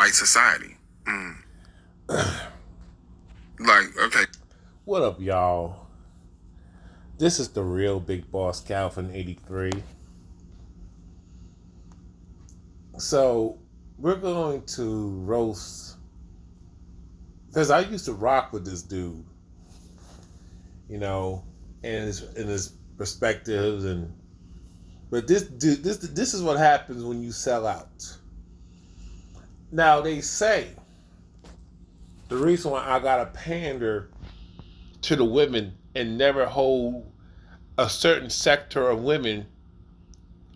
white society. Like, okay. What up, y'all? This is the real Big Boss Calvin 83. So, we're going to roast, because I used to rock with this dude, and his perspectives, but this dude, this is what happens when you sell out. Now, they say the reason why I gotta pander to the women and never hold a certain sector of women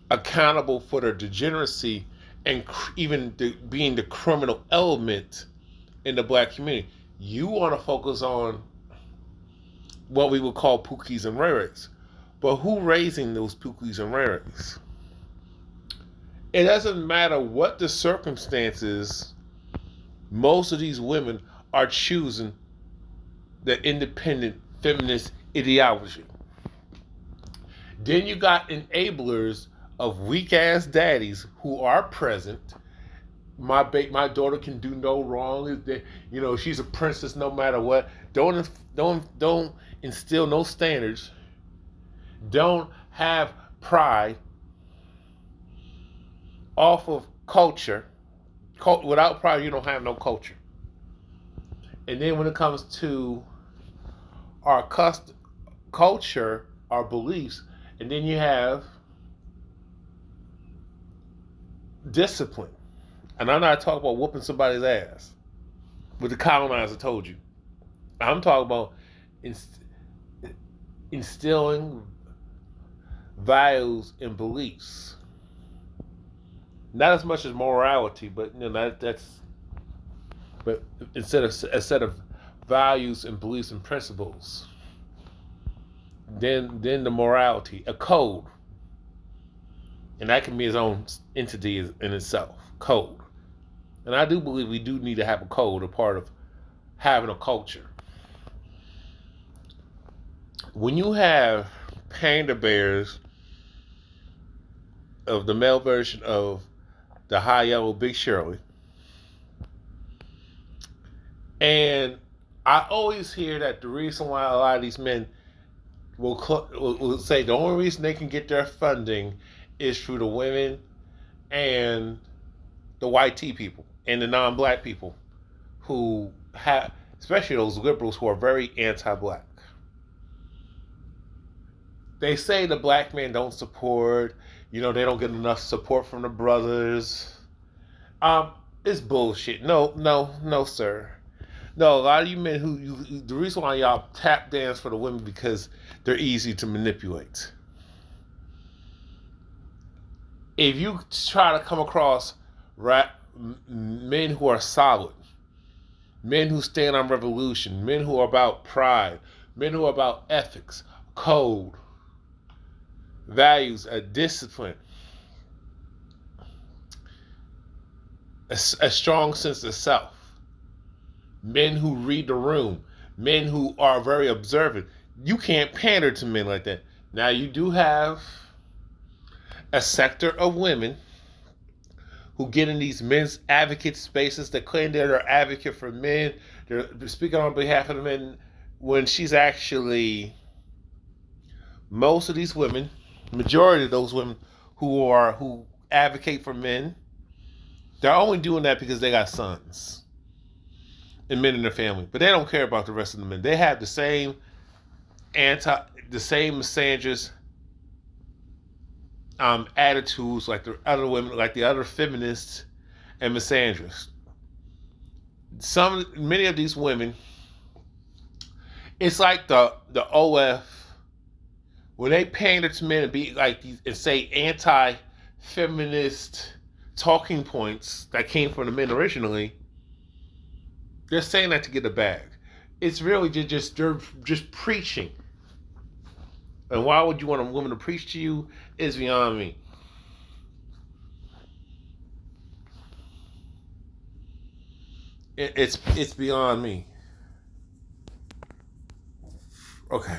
accountable for their degeneracy and even being the criminal element in the black community. You want to focus on what we would call pookies and rares. But who raising those pookies and rares? It doesn't matter what the circumstances, most of these women are choosing the independent feminist ideology. Then you got enablers of weak ass daddies who are present. My daughter can do no wrong. She's a princess no matter what. Don't instill no standards. Don't have pride off of culture. Without pride, you don't have no culture. And then when it comes to our culture, our beliefs, and then you have discipline. And I'm not talking about whooping somebody's ass, what the colonizer told you. I'm talking about instilling values and beliefs. Not as much as morality, but but instead of a set of values and beliefs and principles. Then the morality, a code. And that can be its own entity in itself. Code. And I do believe we do need to have a code, a part of having a culture. When you have panda bears of the male version of the high yellow Big Shirley, and I always hear that the reason why a lot of these men will say the only reason they can get their funding is through the women and the white tea people and the non-black people who have, especially those liberals who are very anti-black. They say the black men don't support, they don't get enough support from the brothers. It's bullshit. No, sir. No, a lot of you men the reason why y'all tap dance for the women because they're easy to manipulate. If you try to come across men who are solid, men who stand on revolution, men who are about pride, men who are about ethics, code, values, a discipline, a strong sense of self, men who read the room, men who are very observant. You can't pander to men like that. Now, you do have a sector of women who get in these men's advocate spaces that claim they're an advocate for men. They're speaking on behalf of the men when she's actually, most of these women, majority of those women who advocate for men, they're only doing that because they got sons and men in their family. But they don't care about the rest of the men. They have the same misandrous attitudes like the other women, like the other feminists and misandrists. Many of these women, it's like the OF when they pander to men and be like these and say anti-feminist talking points that came from the men originally. They're saying that to get a bag. It's really just preaching. And why would you want a woman to preach to you is beyond me. It's beyond me. Okay.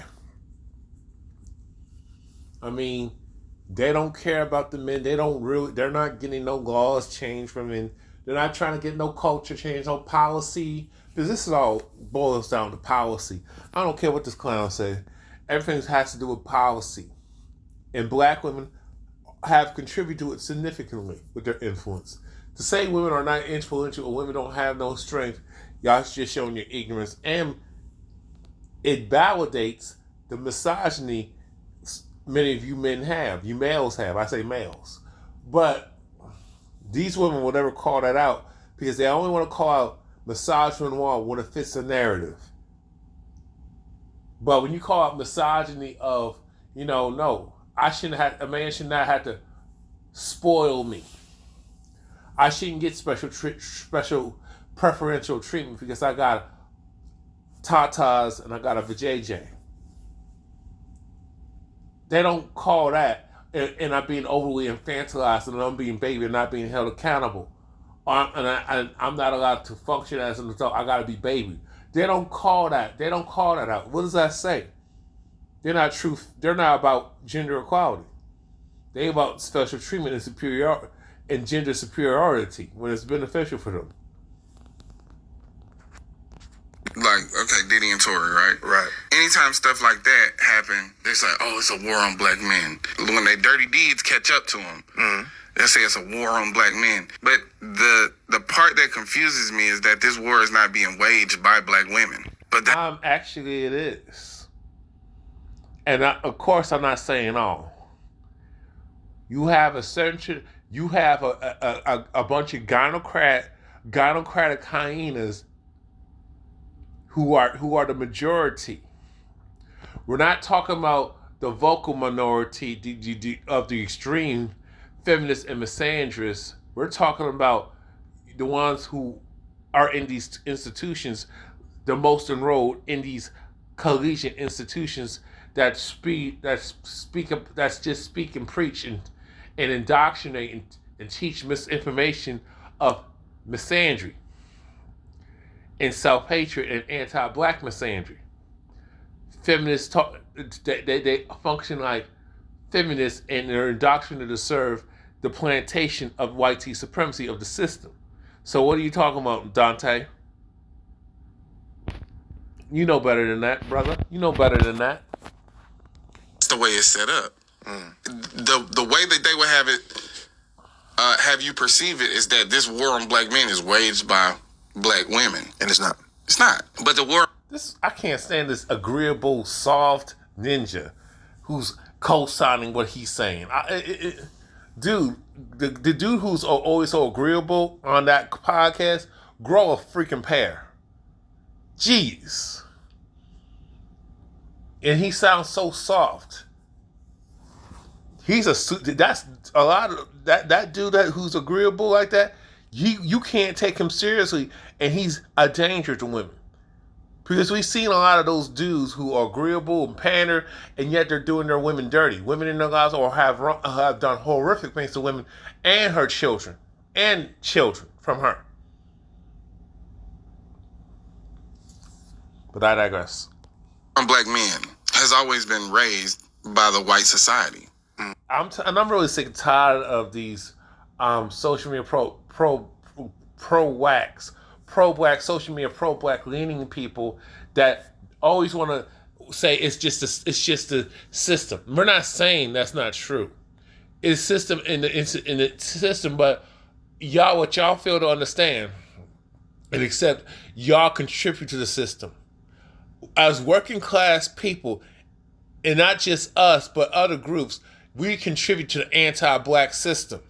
I mean, they don't care about the men. They're not getting no laws changed for men. They're not trying to get no culture change, no policy. Because this is all boils down to policy. I don't care what this clown say. Everything has to do with policy. And black women have contributed to it significantly with their influence. To say women are not influential or women don't have no strength, y'all just showing your ignorance. And it validates the misogyny many of you men have. You males have. I say males. But these women will never call that out because they only want to call out misogyny when it fits the narrative. But when you call out misogyny of, no, a man should not have to spoil me. I shouldn't get special preferential treatment because I got tatas and I got a vajayjay. They don't call that, and I'm being overly infantilized and I'm being baby and not being held accountable. I'm not allowed to function as an adult. I got to be baby. They don't call that. They don't call that out. What does that say? They're not about gender equality. They're about special treatment and superiority and gender superiority when it's beneficial for them. Like, okay, Diddy and Tory, right? Right. Anytime stuff like that happen, they say, oh, it's a war on black men. When their dirty deeds catch up to them, they say it's a war on black men. But the part that confuses me is that this war is not being waged by black women. But actually, it is. And of course, I'm not saying all. You have a bunch of gynocratic hyenas who are the majority. We're not talking about the vocal minority of the extreme feminists and misandrists. We're talking about the ones who are in these institutions, the most enrolled in these collegiate institutions that just speak and preach and indoctrinate and teach misinformation of misandry and self-hatred and anti-black misandry. Feminists they function like feminists and they're indoctrinated to serve the plantation of white supremacy of the system. So what are you talking about, Deante? You know better than that, brother. You know better than that. That's the way it's set up. The way that they would have it, have you perceive it, is that this war on black men is waged by black women. And it's not. It's not. But the war... I can't stand this agreeable, soft ninja who's co-signing what he's saying. Dude, the dude who's always so agreeable on that podcast, grow a freaking pair. Jeez. And he sounds so soft. That's a lot of that dude who's agreeable like that. You can't take him seriously, and he's a danger to women. Because we've seen a lot of those dudes who are agreeable and pander, and yet they're doing their women dirty. Women in their lives or have done horrific things to women and her children, and children from her. But I digress. On black men has always been raised by the white society. I'm really sick and tired of these social media pro-black social media pro-black leaning people that always want to say it's just the system. We're not saying that's not true. It's system in the system, but what y'all fail to understand and accept, y'all contribute to the system. As working class people, and not just us, but other groups, we contribute to the anti-black system.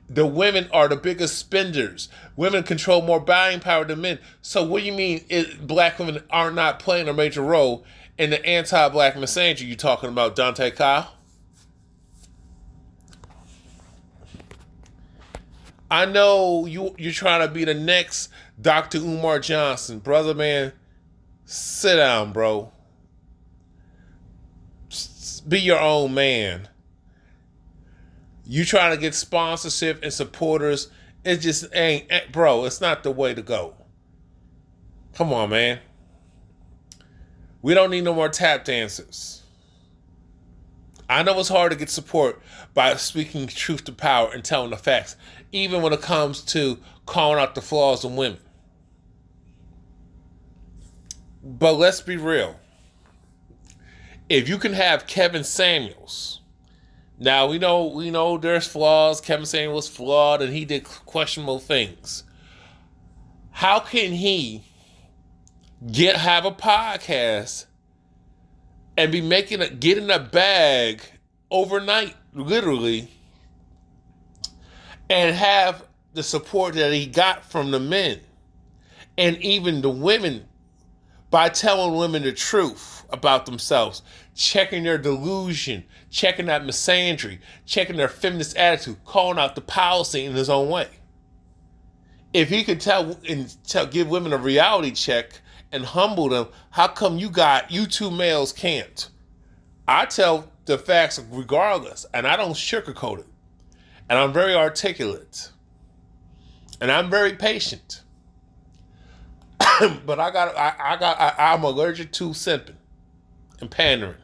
The women are the biggest spenders. Women control more buying power than men. So what do you mean black women are not playing a major role in the anti-black misandry you're talking about, Deante Kyle? I know you're trying to be the next Dr. Umar Johnson. Brother, man, sit down, bro. Be your own man. You trying to get sponsorship and supporters, it just ain't, bro, it's not the way to go. Come on, man. We don't need no more tap dancers. I know it's hard to get support by speaking truth to power and telling the facts. even when it comes to calling out the flaws in women. But let's be real. If you can have Kevin Samuels, now we know there's flaws. Kevin Samuels flawed and he did questionable things. How can he have a podcast and be getting a bag overnight, literally, and have the support that he got from the men and even the women by telling women the truth about themselves, checking their delusion, checking that misandry, checking their feminist attitude, calling out the policy in his own way. If he could give women a reality check and humble them, how come you two males can't? I tell the facts regardless, and I don't sugarcoat it. And I'm very articulate. And I'm very patient. But I'm allergic to simping and pandering.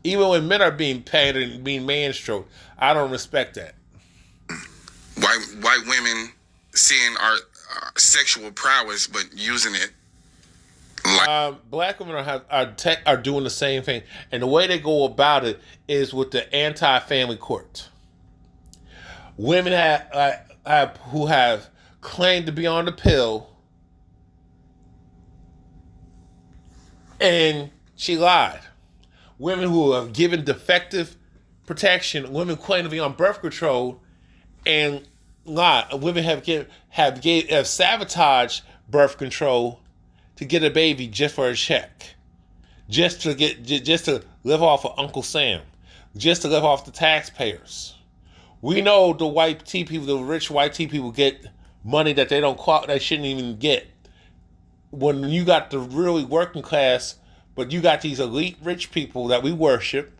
Even when men are being pandered and being man-stroked, I don't respect that. White women seeing our sexual prowess, but using it. Black women are doing the same thing, and the way they go about it is with the anti-family court. Women who have claimed to be on the pill, and she lied. Women who have given defective protection. Women claim to be on birth control, and lied. Women have sabotaged birth control to get a baby just for a check, just to live off of Uncle Sam, just to live off the taxpayers. We know the white tea people, the rich white tea people, get money that they shouldn't even get. When you got the really working class, but you got these elite rich people that we worship,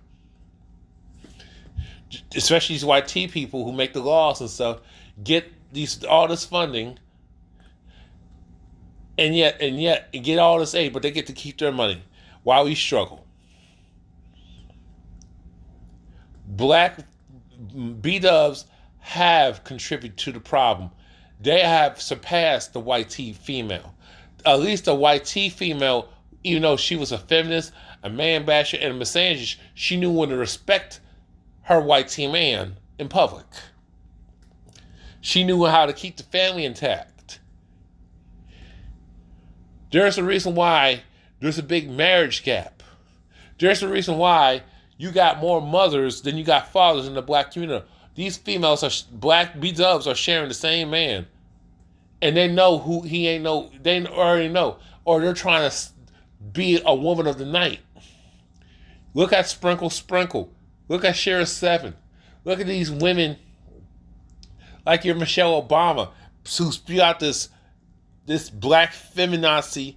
especially these white tea people who make the laws and stuff, get all this funding, and yet get all this aid, but they get to keep their money while we struggle. Black B-dubs have contributed to the problem. They have surpassed the white tea female. At least the white tea female, even though she was a feminist, a man basher, and a misandrist, she knew when to respect her white tea man in public. She knew how to keep the family intact. There's a reason why there's a big marriage gap. There's a reason why you got more mothers than you got fathers in the black community. These black B-dubs are sharing the same man. And they know who he ain't know. They already know. Or they're trying to be a woman of the night. Look at Sprinkle. Look at Shara 7. Look at these women like your Michelle Obama who spew out this black feminazi,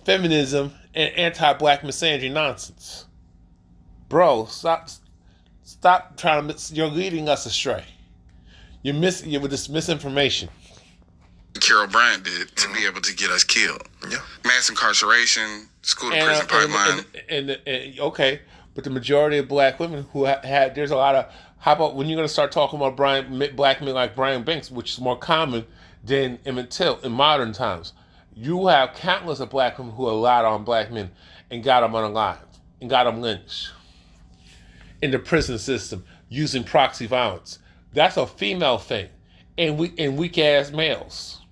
feminism, and anti-black misandry nonsense. Bro, stop trying to. You're leading us astray. You're with this misinformation. Carol Bryant did to be able to get us killed. Yeah, mass incarceration, school to prison pipeline. And okay, but the majority of black women who had there's a lot of. How about when you're going to start talking about black men like Brian Banks, which is more common than Emmett Till in modern times? You have countless of black women who lied on black men and got them unalive and got them lynched in the prison system using proxy violence. That's a female thing, and weak ass males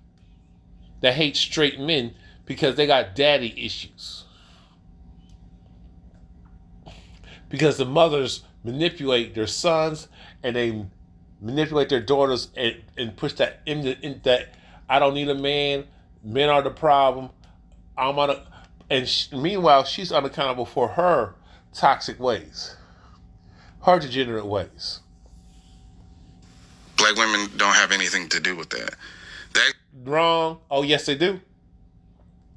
that hate straight men because they got daddy issues. Because the mothers manipulate their sons and they manipulate their daughters and push that in that I don't need a man. Men are the problem. Meanwhile, she's unaccountable for her toxic ways, her degenerate ways. Black women don't have anything to do with that. Wrong. Oh, yes, they do.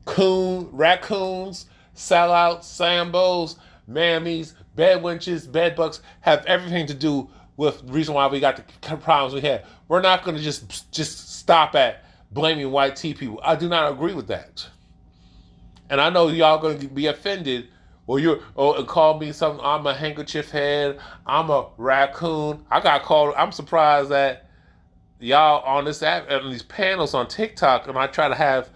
Raccoons, sellouts, Sambos, mammies, bed wenches, bed bugs have everything to do with the reason why we got the problems we had. We're not going to just stop at blaming white tea people. I do not agree with that. And I know y'all going to be offended or call me something. I'm a handkerchief head. I'm a raccoon. I got called. I'm surprised that y'all on this app, on these panels on TikTok, and I try to have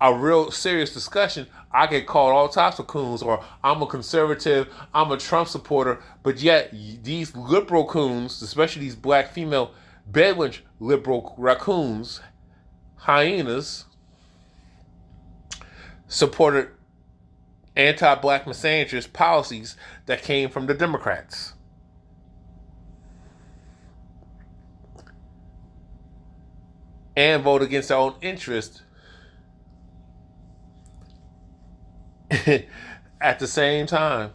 a real serious discussion, I get called all types of coons, or I'm a conservative, I'm a Trump supporter, but yet these liberal coons, especially these black female Bedouin liberal raccoons, hyenas, supported anti-black misandrist policies that came from the Democrats. And vote against their own interest at the same time,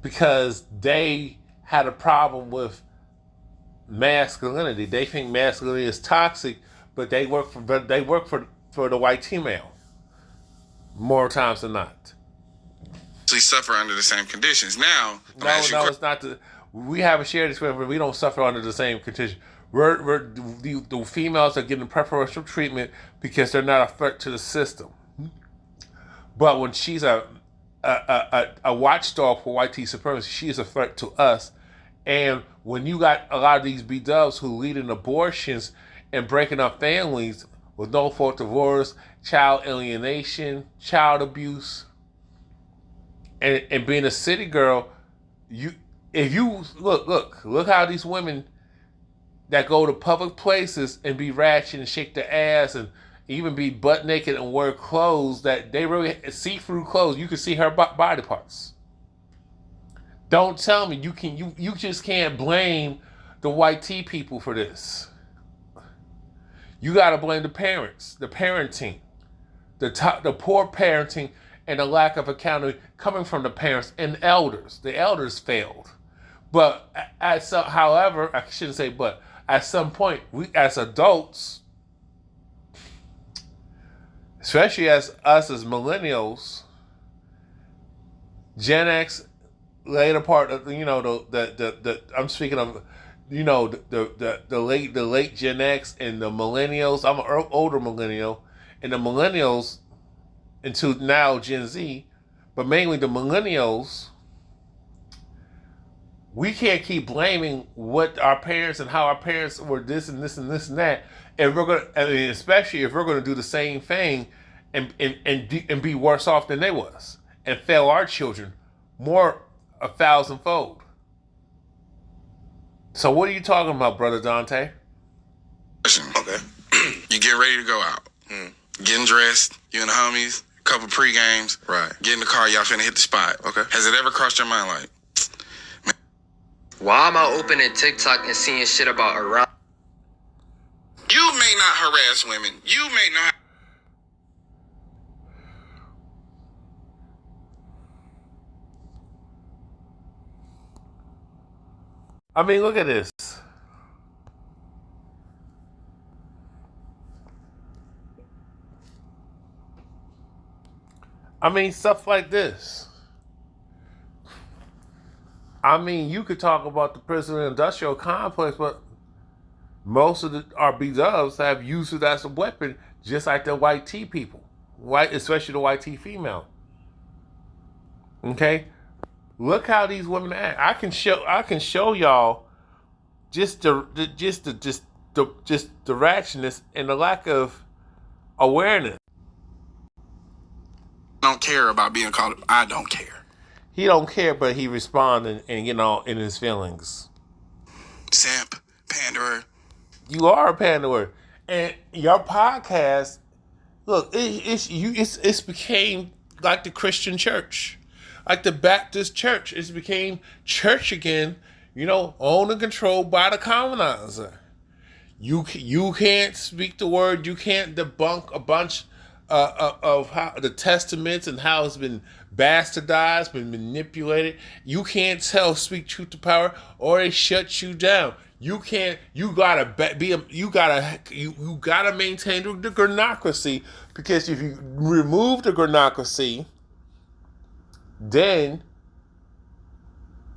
because they had a problem with masculinity. They think masculinity is toxic, but they work for the white female more times than not. Actually suffer under the same conditions. Now, no, it's not. We haven't shared this with, but we don't suffer under the same conditions. The females are getting preferential treatment because they're not a threat to the system. But when she's a watchdog for white supremacy, she's a threat to us. And when you got a lot of these B-dubs who lead in abortions and breaking up families with no fault divorce, child alienation, child abuse, and being a city girl, if you look how these women that go to public places and be ratchet and shake their ass and even be butt naked and wear clothes that they really see-through clothes, you can see her body parts. Don't tell me you just can't blame the white tea people for this. You got to blame the parents, the parenting, the poor parenting, and the lack of accountability coming from the parents and elders. The elders failed. But however, I shouldn't say but, at some point, we as adults, especially as us as millennials, Gen X, later part of the I'm speaking of the late Gen X and the millennials. I'm an older millennial, and the millennials into now Gen Z, but mainly the millennials. We can't keep blaming what our parents and how our parents were this and this and this and that, and especially if we're gonna do the same thing and be worse off than they was and fail our children more 1,000-fold. So what are you talking about, brother Deante? Okay. You get ready to go out. Getting dressed, you and the homies, a couple pre-games. Right. Get in the car, y'all finna hit the spot. Okay. Has it ever crossed your mind like, why am I opening TikTok and seeing shit about Iran? you may not harass women. You may not. I mean, look at this. I mean, stuff like this. I mean, you could talk about the prison industrial complex, but most of our B-dubs have used it as a weapon, just like the white T people, especially the white T female. Okay, look how these women act. I can show y'all just the ratchetness and the lack of awareness. I don't care about being called. I don't care. He don't care, but he responded and in his feelings. Simp, panderer. You are a panderer, and your podcast. Look, it's became like the Christian church, like the Baptist church. It's became church again. Owned and controlled by the colonizer. You can't speak the word. You can't debunk a bunch of how the testaments and how it's been bastardized, been manipulated. You can't speak truth to power, or they shut you down. You can't. You gotta maintain the granocracy, because if you remove the granocracy, then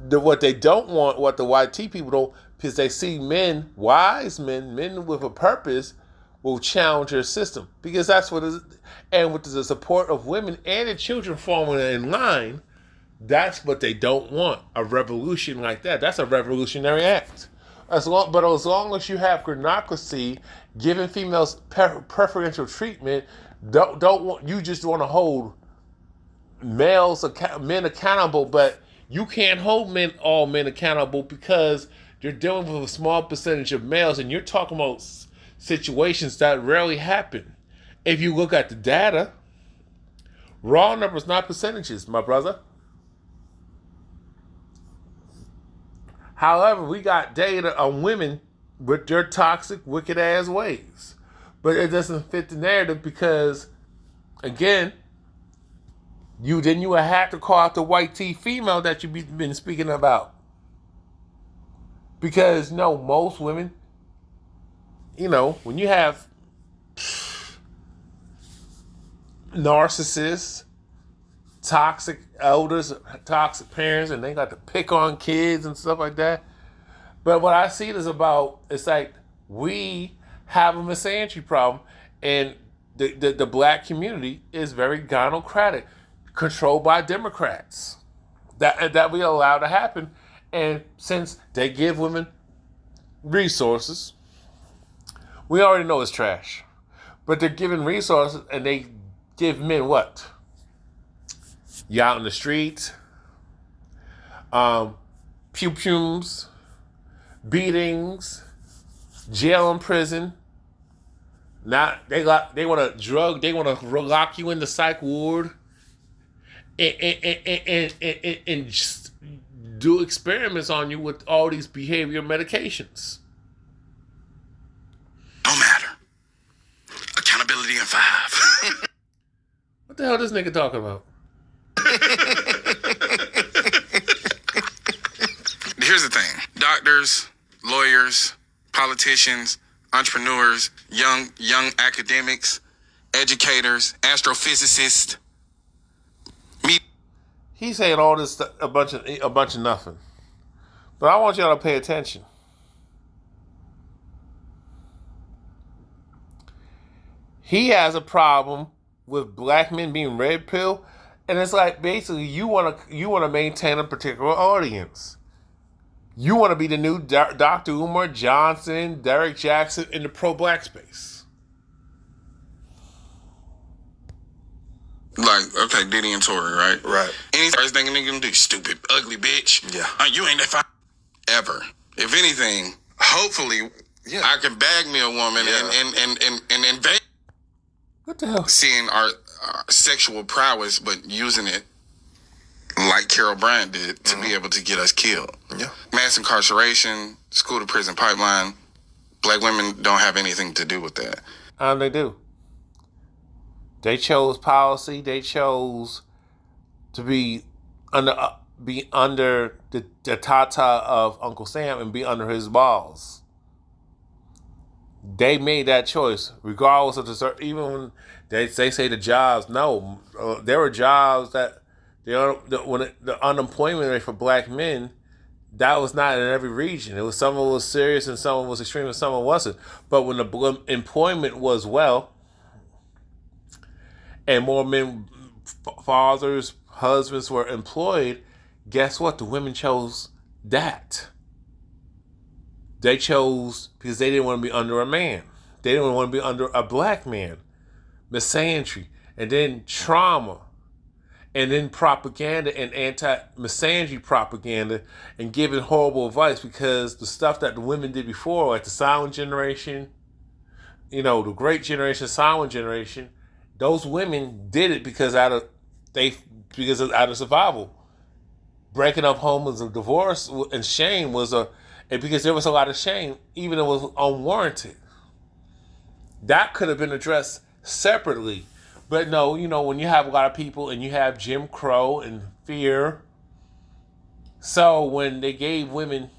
what they don't want, what the white T people don't, because they see wise men with a purpose, will challenge your system, because that's what it is. And with the support of women and the children falling in line, that's what they don't want. A revolution like that. That's a revolutionary act. As long as you have gynocracy, giving females preferential treatment, you just want to hold men accountable, but you can't hold all men accountable because you're dealing with a small percentage of males, and you're talking about situations that rarely happen. If you look at the data, raw numbers, not percentages, my brother. However, we got data on women with their toxic, wicked ass ways. But it doesn't fit the narrative because, again, you would have to call out the white tea female that you've been speaking about. Because, no, most women, when you have narcissists, toxic elders, toxic parents, and they got to pick on kids and stuff like that. But what I see it is about, it's like we have a misandry problem, and the black community is very gynocratic, controlled by Democrats. That we allow to happen. And since they give women resources, we already know it's trash. But they're giving resources, and they give men what? You out in the street, pew-pews, beatings, jail and prison. Now they want to lock you in the psych ward and just do experiments on you with all these behavior medications. No matter. Accountability in 5. What the hell is this nigga talking about? Here's the thing. Doctors, lawyers, politicians, entrepreneurs, young academics, educators, astrophysicists. He's saying all this a bunch of nothing. But I want y'all to pay attention. He has a problem with black men being red pill, and it's like basically you want to maintain a particular audience. You want to be the new Dr. Umar Johnson, Derek Jackson in the pro-black space. Like, okay, Diddy and Tory, right? Right. Any first thing a nigga gonna do, stupid, ugly bitch. Yeah. You ain't that fine. Ever. If anything, hopefully, I can bag me a woman and invade. What the hell? Seeing our sexual prowess, but using it like Carol Bryant did to be able to get us killed. Yeah. Mass incarceration, school to prison pipeline. Black women don't have anything to do with that. They do. They chose policy. They chose to be under the tata of Uncle Sam and be under his balls. They made that choice, regardless of even when they say the jobs. No, there were jobs that the unemployment rate for black men, that was not in every region. It was some of it was serious and some of it was extreme and some of it wasn't. But when the employment was well, and more men, fathers, husbands were employed, guess what? The women chose that. They chose because they didn't want to be under a man. They didn't want to be under a black man. Misandry, and then trauma, and then propaganda and anti-misandry propaganda, and giving horrible advice because the stuff that the women did before, like the silent generation, the great generation, silent generation, those women did it because out of survival. Breaking up home was a divorce, and shame and because there was a lot of shame, even though it was unwarranted. That could have been addressed separately. But no, when you have a lot of people and you have Jim Crow and fear. So when they gave women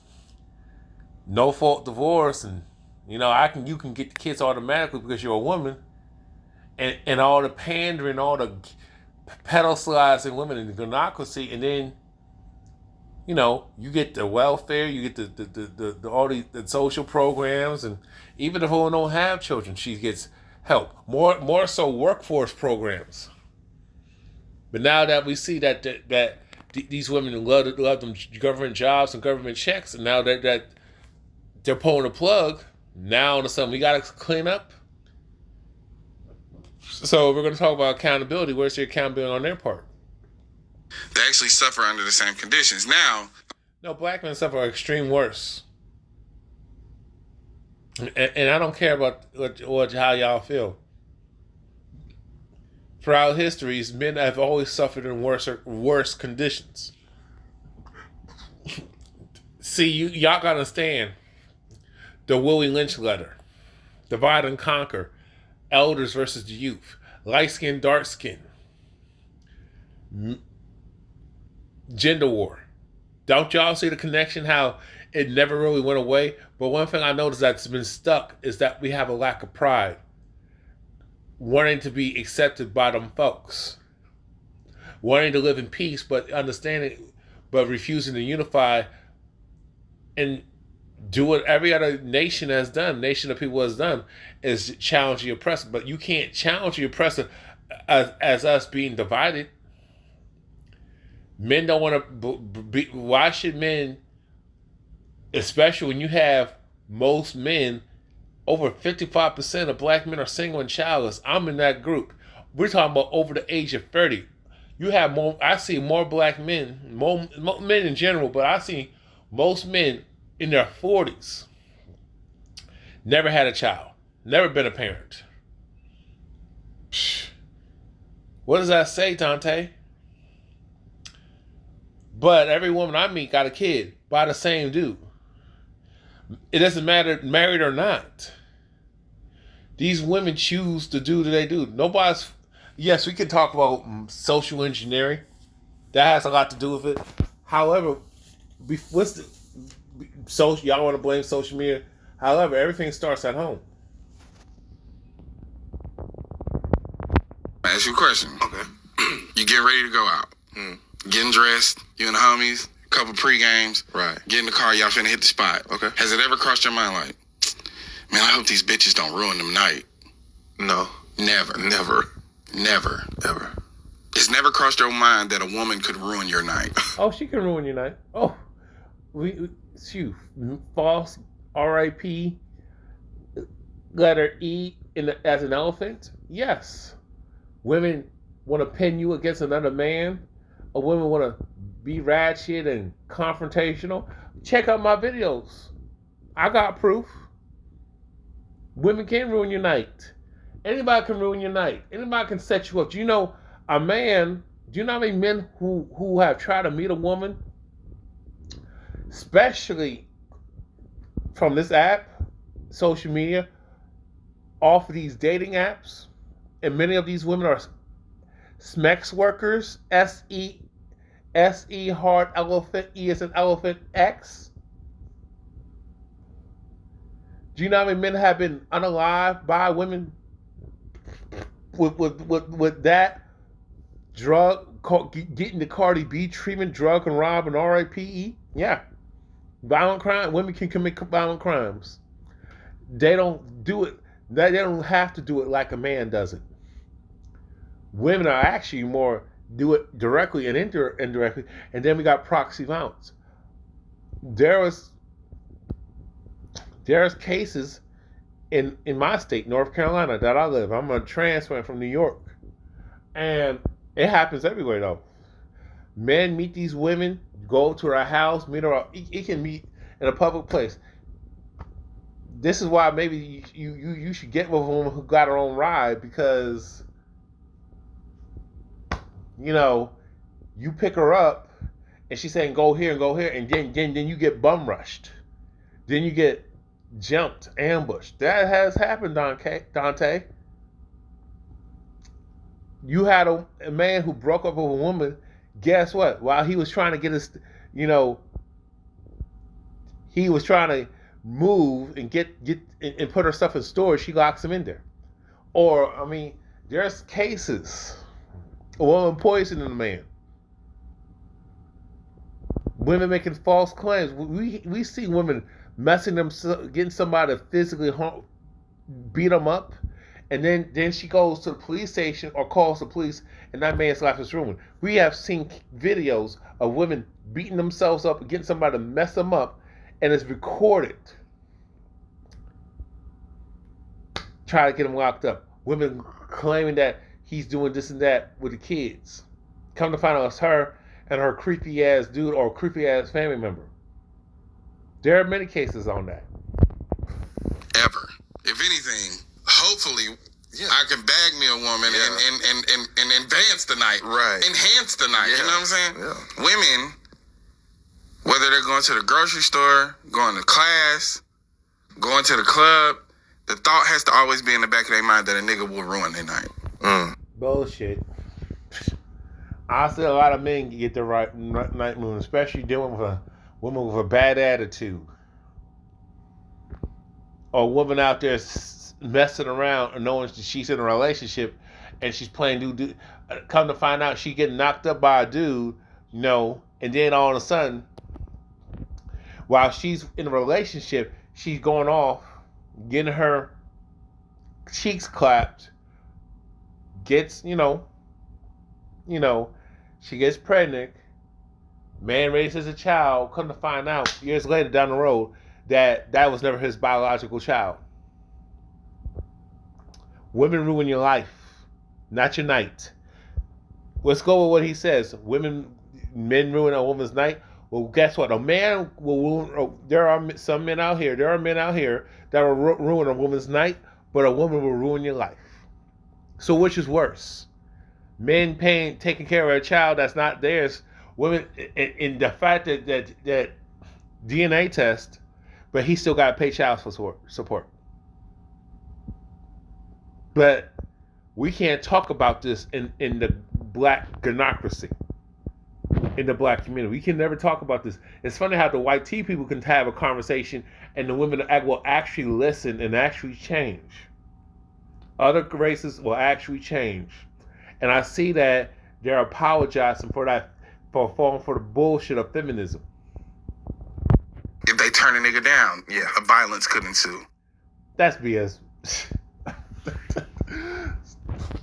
no fault divorce and you can get the kids automatically because you're a woman, and all the pandering, all the pedestalizing women in the democracy, and then you get the welfare, you get the all the social programs, and even if a woman don't have children, she gets help. More so workforce programs. But now that we see that these women love them government jobs and government checks, and now that they're pulling the plug. Now on something we got to clean up. So we're going to talk about accountability. Where's the accountability on their part? They actually suffer under the same conditions. Now, no, black men suffer extreme worse. And I don't care about how y'all feel. Throughout histories, men have always suffered in worse conditions. See, y'all gotta understand the Willie Lynch letter, divide and conquer, elders versus the youth, light skin, dark skin, gender war. Don't y'all see the connection? How it never really went away. But one thing I noticed that's been stuck is that we have a lack of pride, wanting to be accepted by them folks, wanting to live in peace, but understanding, but refusing to unify and do what every other nation has done. Nation of people has done is challenge the oppressor. But you can't challenge the oppressor as us being divided. Men don't want to be. Why should men, especially when you have most men, over 55% of black men are single and childless. I'm in that group. We're talking about over the age of 30. You have more. I see more black men, more men in general, but I see most men in their 40s never had a child, never been a parent. What does that say, Deante? But every woman I meet got a kid by the same dude. It doesn't matter married or not. These women choose to do what they do. Nobody's. Yes, we can talk about social engineering. That has a lot to do with it. However, y'all want to blame social media. However, everything starts at home. I ask you a question. Okay. You get ready to go out. Getting dressed, you and the homies, couple pre-games. Right. Get in the car, y'all finna hit the spot. Okay. Has it ever crossed your mind like, man, I hope these bitches don't ruin them night? No. Never. Ever. It's never crossed your mind that a woman could ruin your night. Oh, she can ruin your night. Oh, false R.I.P. letter E as an elephant. Yes. Women want to pin you against another man. Or women want to be ratchet and confrontational. Check out my videos. I got proof. Women can ruin your night. Anybody can ruin your night. Anybody can set you up. Do you know a man? Do you know how many men who have tried to meet a woman, especially from this app, social media, off of these dating apps, and many of these women are sex workers. S-E hard elephant, E is an elephant, X. Do you know how many men have been unalived by women with that drug, getting the Cardi B treatment, drug and rob and R.I.P.E.? Yeah. Violent crime. Women can commit violent crimes. They don't do it. They don't have to do it like a man does it. Women are actually more do it directly and indirectly, and then we got proxy violence. There's cases in my state, North Carolina, that I live. I'm a transplant from New York, and it happens everywhere though. Men meet these women, go to her house, meet her. It can meet in a public place. This is why maybe you should get with a woman who got her own ride, because you know, you pick her up and she's saying go here, and then you get bum rushed. Then you get jumped, ambushed. That has happened, Deante. You had a man who broke up with a woman. Guess what? While he was trying to get his, he was trying to move and get and put her stuff in storage, she locks him in there. Or, there's cases. A woman poisoning a man. Women making false claims. We see women messing them, getting somebody to physically beat them up, and then she goes to the police station or calls the police, and that man's life is ruined. We have seen videos of women beating themselves up, getting somebody to mess them up, and it's recorded. try to get him locked up. Women claiming that he's doing this and that with the kids. Come to find out it's her and her creepy ass dude or creepy ass family member. There are many cases on that. Ever. If anything, hopefully I can bag me a woman and advance the night. Right. Enhance the night. Yeah. You know what I'm saying? Yeah. Women, whether they're going to the grocery store, going to class, going to the club, the thought has to always be in the back of their mind that a nigga will ruin their night. Bullshit. Honestly, a lot of men get the right night moon, especially dealing with a woman with a bad attitude. Or a woman out there messing around and knowing she's in a relationship and she's playing dude. Come to find out she getting knocked up by a dude, you know, and then all of a sudden, while she's in a relationship, she's going off, getting her cheeks clapped, gets, she gets pregnant, man raises a child, come to find out years later down the road that was never his biological child. Women ruin your life, not your night. Let's go with what he says. Men ruin a woman's night. Well, guess what? A man will ruin. There are some men out here. There are men out here that will ruin a woman's night, but a woman will ruin your life. So which is worse? Men taking care of a child that's not theirs. Women, in the fact that DNA test, but he still got to pay child support. But we can't talk about this in the black democracy, in the black community. We can never talk about this. It's funny how the white tea people can have a conversation and the women will actually listen and actually change. Other races will actually change. And I see that they're apologizing for that, for falling for the bullshit of feminism. If they turn a nigga down, a violence could ensue. That's BS.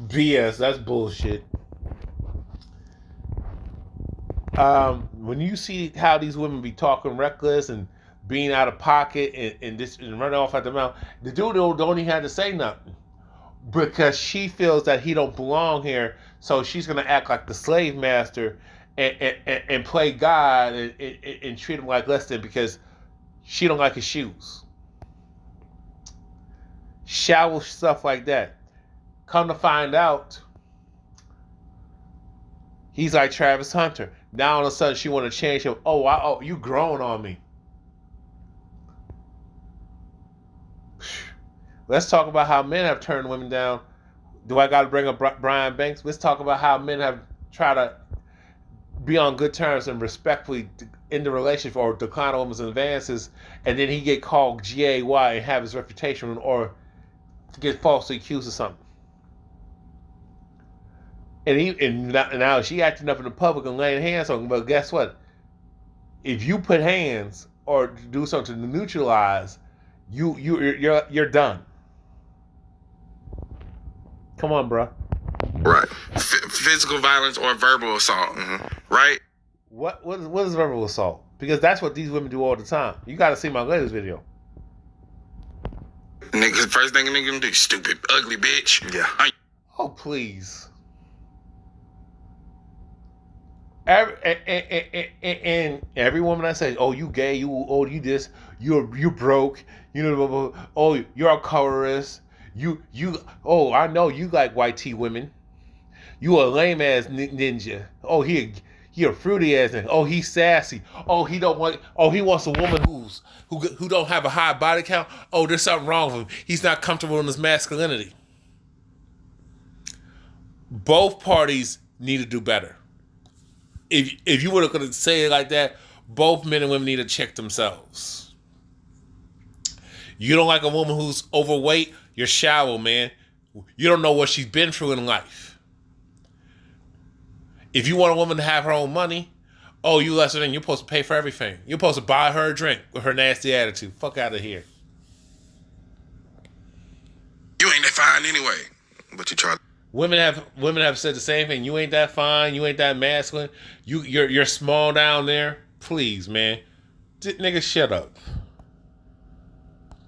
BS, that's bullshit. When you see how these women be talking reckless and being out of pocket and running off at the mouth, the dude don't even have to say nothing because she feels that he don't belong here, so she's gonna act like the slave master and play God and treat him like less than because she don't like his shoes. Shallow stuff like that. Come to find out, he's like Travis Hunter. Now all of a sudden she want to change him. Oh, you grown on me. Let's talk about how men have turned women down. Do I got to bring up Brian Banks? Let's talk about how men have tried to be on good terms and respectfully in the relationship or decline a woman's advances, and then he get called GAY and have his reputation or get falsely accused of something. And now she acting up in the public and laying hands on him. But guess what? If you put hands or do something to neutralize, you're done. Come on, bro. Right. Physical violence or verbal assault. Mm-hmm. Right. What is verbal assault? Because that's what these women do all the time. You got to see my latest video. Nigga, the first thing a nigga gonna do, stupid, ugly bitch. Yeah. Oh, please. Every woman I say, oh, you gay, you this, you broke, oh, you're a colorist, I know you like white tea women, you a lame ass ninja, oh, he a fruity ass nigga, oh, he's sassy, oh, he wants a woman who don't have a high body count, oh, there's something wrong with him, he's not comfortable in his masculinity. Both parties need to do better. If you were going to say it like that, both men and women need to check themselves. You don't like a woman who's overweight, you're shallow, man. You don't know what she's been through in life. If you want a woman to have her own money, oh, you lesser than, you're supposed to pay for everything. You're supposed to buy her a drink with her nasty attitude. Fuck out of here. You ain't that fine anyway. But you try. Women have said the same thing. You ain't that fine. You ain't that masculine. You're small down there. Please, man. Nigga, shut up.